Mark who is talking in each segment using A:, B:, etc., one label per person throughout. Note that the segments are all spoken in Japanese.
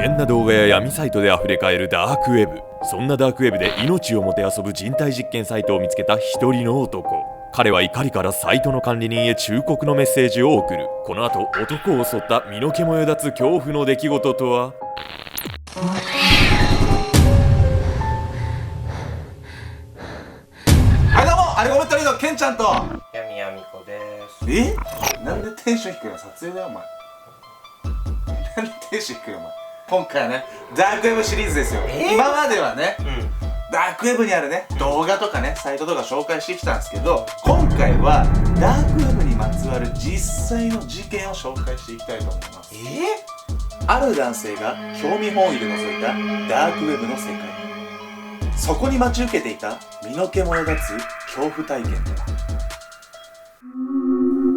A: 険な動画や闇サイトで溢れかえるダークウェブ。そんなダークウェブで命をもてあそぶ人体実験サイトを見つけた一人の男。彼は怒りからサイトの管理人へ忠告のメッセージを送る。この後、男を襲った身の毛もよだつ恐怖の出来事とは。
B: はいどうも、アルゴメトリーのケンちゃんと
C: 闇やみこです。
B: なんでテンション低いの？撮影だよお前。なんでテンション低いのお前。今回はね、ダークウェブシリーズですよ。今まではね、ダークウェブにあるね、動画とかね、サイトとか紹介してきたんですけど、今回はダークウェブにまつわる実際の事件を紹介していきたいと思います。ある男性が興味本位で覗いたダークウェブの世界。そこに待ち受けていた身の毛もよだつ恐怖体験とは。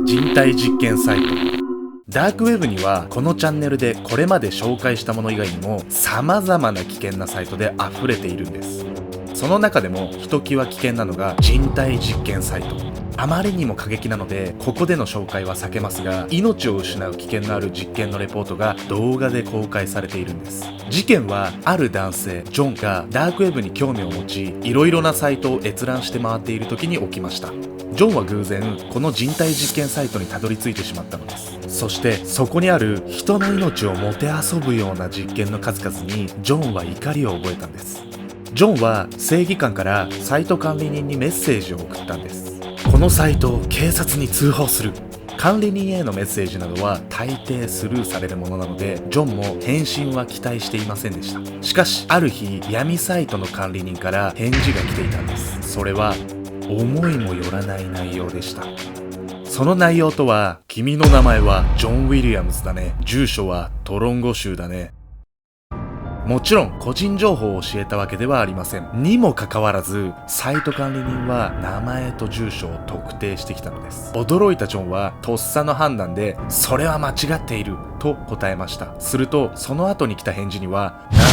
D: 人体実験サイト。ダークウェブにはこのチャンネルでこれまで紹介したもの以外にも様々な危険なサイトで溢れているんです。その中でもひときわ危険なのが人体実験サイト。あまりにも過激なのでここでの紹介は避けますが、命を失う危険のある実験のレポートが動画で公開されているんです。事件はある男性ジョンがダークウェブに興味を持ち、いろいろなサイトを閲覧して回っている時に起きました。ジョンは偶然この人体実験サイトにたどり着いてしまったのです。そしてそこにある人の命をもてあそぶような実験の数々にジョンは怒りを覚えたんです。ジョンは正義官からサイト管理人にメッセージを送ったんです。このサイトを警察に通報する。管理人へのメッセージなどは大抵スルーされるものなので、ジョンも返信は期待していませんでした。しかしある日、闇サイトの管理人から返事が来ていたんです。それは思いもよらない内容でした。その内容とは、君の名前はジョン・ウィリアムズだね。住所はトロンゴ州だね。もちろん個人情報を教えたわけではありません。にもかかわらず、サイト管理人は名前と住所を特定してきたのです。驚いたジョンはとっさの判断で、それは間違っていると答えました。するとその後に来た返事には、なんと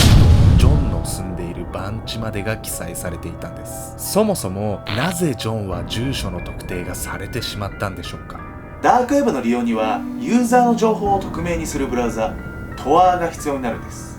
D: ジョンの住んでいる番地までが記載されていたんです。そもそもなぜジョンは住所の特定がされてしまったんでしょうか。
B: ダークウェブの利用にはユーザーの情報を匿名にするブラウザ Tor が必要になるんです。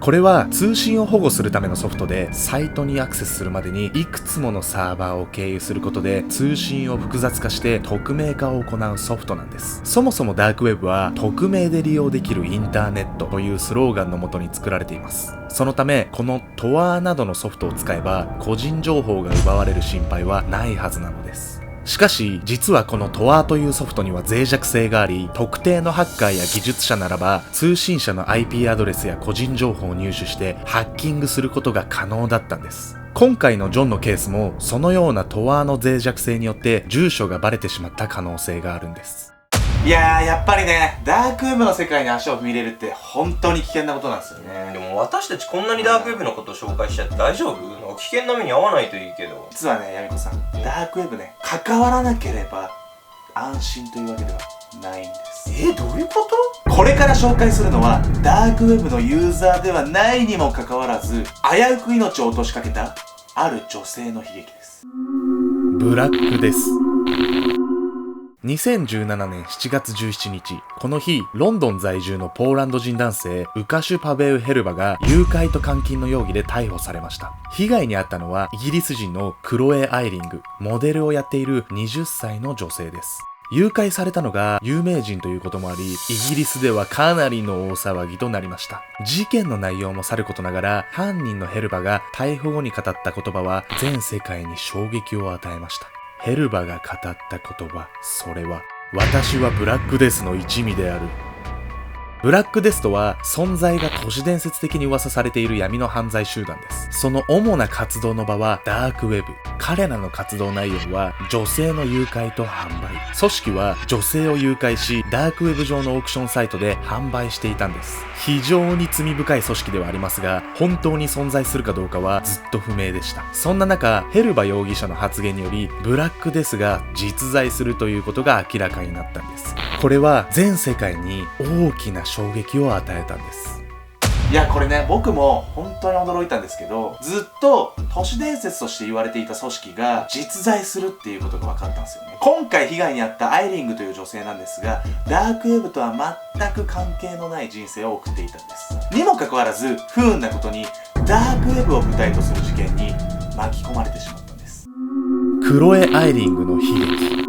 D: これは通信を保護するためのソフトで、サイトにアクセスするまでにいくつものサーバーを経由することで通信を複雑化して匿名化を行うソフトなんです。そもそもダークウェブは匿名で利用できるインターネットというスローガンのもとに作られています。そのためこの Tor などのソフトを使えば個人情報が奪われる心配はないはずなのです。しかし実はこの Tor というソフトには脆弱性があり、特定のハッカーや技術者ならば通信者の IP アドレスや個人情報を入手してハッキングすることが可能だったんです。今回のジョンのケースもそのような Tor の脆弱性によって住所がバレてしまった可能性があるんです。
B: いやー、やっぱりね、ダークウェブの世界に足を踏み入れるって本当に危険なことなんですよね。
C: でも私たちこんなにダークウェブのことを紹介しちゃって大丈夫？なんか危険な目に遭わないといいけど。
B: 実はね、ヤミコさん、ダークウェブね、関わらなければ安心というわけではないんです。
C: どういうこと？
B: これから紹介するのはダークウェブのユーザーではないにもかかわらず、危うく命を落としかけたある女性の悲劇です。
D: ブラックです。2017年7月17日、この日、ロンドン在住のポーランド人男性、ウカシュ・パベウ・ヘルバが誘拐と監禁の容疑で逮捕されました。被害に遭ったのはイギリス人のクロエ・アイリング、モデルをやっている20歳の女性です。誘拐されたのが有名人ということもあり、イギリスではかなりの大騒ぎとなりました。事件の内容もさることながら、犯人のヘルバが逮捕後に語った言葉は全世界に衝撃を与えました。ヘルバが語った言葉、それは、私はブラックデスの一味である。ブラックデスとは存在が都市伝説的に噂されている闇の犯罪集団です。その主な活動の場はダークウェブ。彼らの活動内容は女性の誘拐と販売。組織は女性を誘拐し、ダークウェブ上のオークションサイトで販売していたんです。非常に罪深い組織ではありますが、本当に存在するかどうかはずっと不明でした。そんな中、ヘルバ容疑者の発言により、ブラックデスが実在するということが明らかになったんです。これは全世界に大きな衝撃を与えたんです。
B: いやこれね、僕も本当に驚いたんですけど、ずっと都市伝説として言われていた組織が実在するっていうことが分かったんですよね。今回被害に遭ったアイリングという女性なんですが、ダークウェブとは全く関係のない人生を送っていたんです。にもかかわらず不運なことにダークウェブを舞台とする事件に巻き込まれてしまったんです。
D: クロエ・アイリングの悲劇。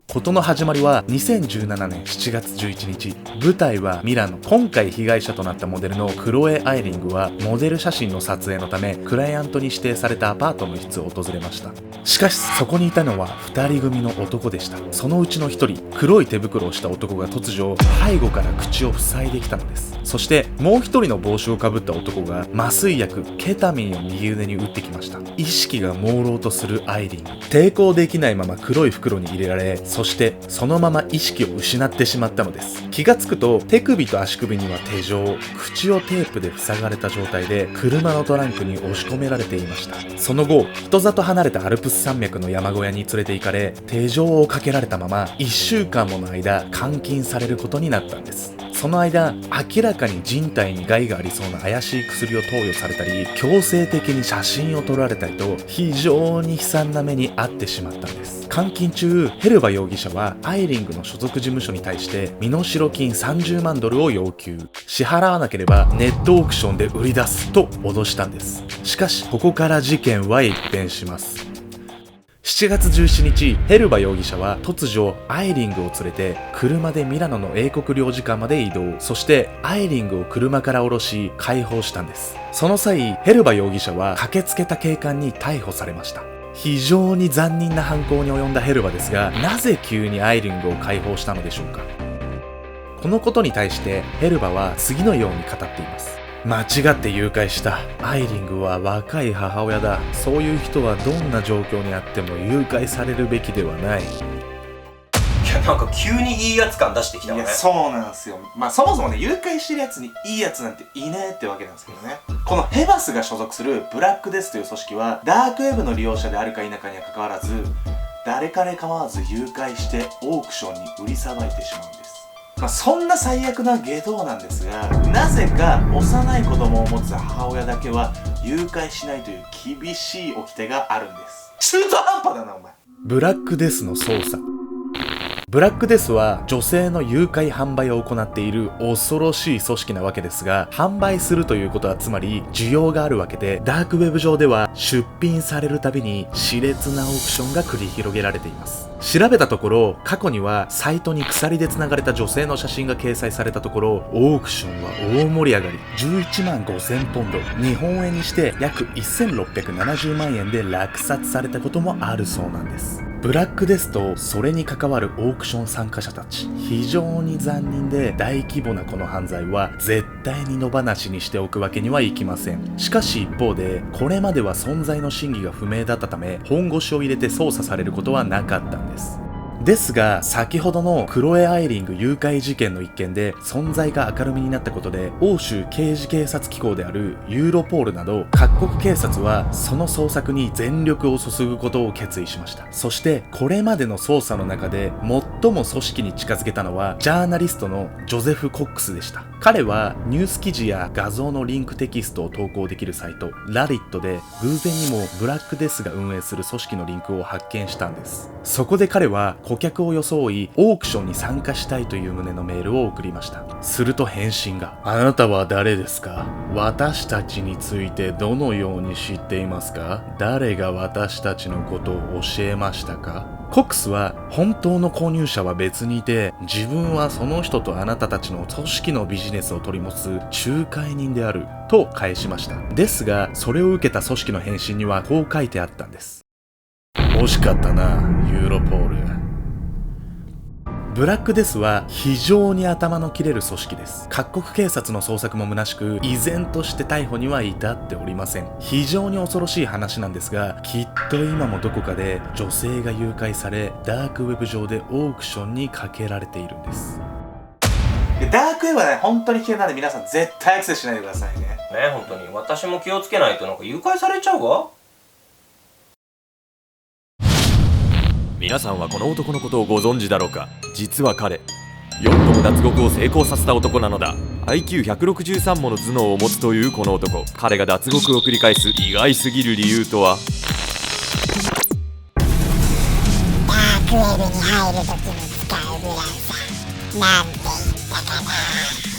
D: 事の始まりは2017年7月11日。舞台はミラノ。今回被害者となったモデルのクロエ・アイリングはモデル写真の撮影のためクライアントに指定されたアパートの一室を訪れました。しかしそこにいたのは2人組の男でした。そのうちの1人、黒い手袋をした男が突如背後から口を塞いできたのです。そしてもう1人の帽子をかぶった男が麻酔薬ケタミンを右腕に打ってきました。意識が朦朧とするアイリング。抵抗できないまま黒い袋に入れられ、そしてそのまま意識を失ってしまったのです。気がつくと手首と足首には手錠、口をテープで塞がれた状態で車のトランクに押し込められていました。その後人里離れたアルプス山脈の山小屋に連れて行かれ、手錠をかけられたまま1週間もの間監禁されることになったんです。その間明らかに人体に害がありそうな怪しい薬を投与されたり、強制的に写真を撮られたりと非常に悲惨な目に遭ってしまったんです。監禁中ヘルバ容疑者はアイリングの所属事務所に対して身代金$30万を要求。支払わなければネットオークションで売り出すと脅したんです。しかしここから事件は一変します。7月17日、ヘルバ容疑者は突如アイリングを連れて車でミラノの英国領事館まで移動。そしてアイリングを車から降ろし解放したんです。その際ヘルバ容疑者は駆けつけた警官に逮捕されました。非常に残忍な犯行に及んだヘルバですが、なぜ急にアイリングを解放したのでしょうか。このことに対してヘルバは次のように語っています。間違って誘拐した。アイリングは若い母親だ。そういう人はどんな状況にあっても誘拐されるべきではない。
C: いやなんか急にいいやつ感出してきたわね。
B: いやそうなんですよ。そもそもね、誘拐してるやつにいいやつなんていねえってわけなんですけどね。このヘバスが所属するブラックデスという組織はダークウェブの利用者であるか否かにはかかわらず、誰彼構わず誘拐してオークションに売りさばいてしまうんです。そんな最悪な外道なんですが、なぜか幼い子供を持つ母親だけは誘拐しないという厳しい掟があるんです。中途半端だなお前。
D: ブラックデスの捜査。ブラックデスは女性の誘拐販売を行っている恐ろしい組織なわけですが、販売するということはつまり需要があるわけで、ダークウェブ上では出品されるたびに熾烈なオークションが繰り広げられています。調べたところ、過去にはサイトに鎖で繋がれた女性の写真が掲載されたところ、オークションは大盛り上がり、11万5000ポンド、日本円にして約1670万円で落札されたこともあるそうなんです。ブラックデスとそれに関わるオークション参加者たち、非常に残忍で大規模なこの犯罪は絶対に野放しにしておくわけにはいきません。しかし一方で、これまでは存在の真偽が不明だったため本腰を入れて捜査されることはなかったんです。ですが、先ほどのクロエ・アイリング誘拐事件の一件で存在が明るみになったことで、欧州刑事警察機構であるユーロポールなど各国警察はその捜索に全力を注ぐことを決意しました。そしてこれまでの捜査の中で最も組織に近づけたのはジャーナリストのジョゼフ・コックスでした。彼はニュース記事や画像のリンクテキストを投稿できるサイトラリットで偶然にもブラックデスが運営する組織のリンクを発見したんです。そこで彼は顧客を装いオークションに参加したいという旨のメールを送りました。すると返信が、あなたは誰ですか？私たちについてどのように知っていますか？誰が私たちのことを教えましたか？コックスは本当の購入者は別にいて、自分はその人とあなたたちの組織のビジネスを取り持つ仲介人であると返しました。ですがそれを受けた組織の返信にはこう書いてあったんです。惜しかったな、ユーロポール。ブラックデスは非常に頭の切れる組織です。各国警察の捜索も虚しく、依然として逮捕には至っておりません。非常に恐ろしい話なんですが、きっと今もどこかで女性が誘拐され、ダークウェブ上でオークションにかけられているんです。
B: ダークウェブはね、本当に危険なんで皆さん絶対アクセスしないでくださいね。
C: ね、本当に私も気をつけないとなんか誘拐されちゃうわ。
A: 皆さんはこの男のことをご存知だろうか。実は彼、4度も脱獄を成功させた男なのだ。IQ163 もの頭脳を持つというこの男、彼が脱獄を繰り返す意外すぎる理由とは？
E: ダークウェブに入るときに使うブラウザなんて言ったかな。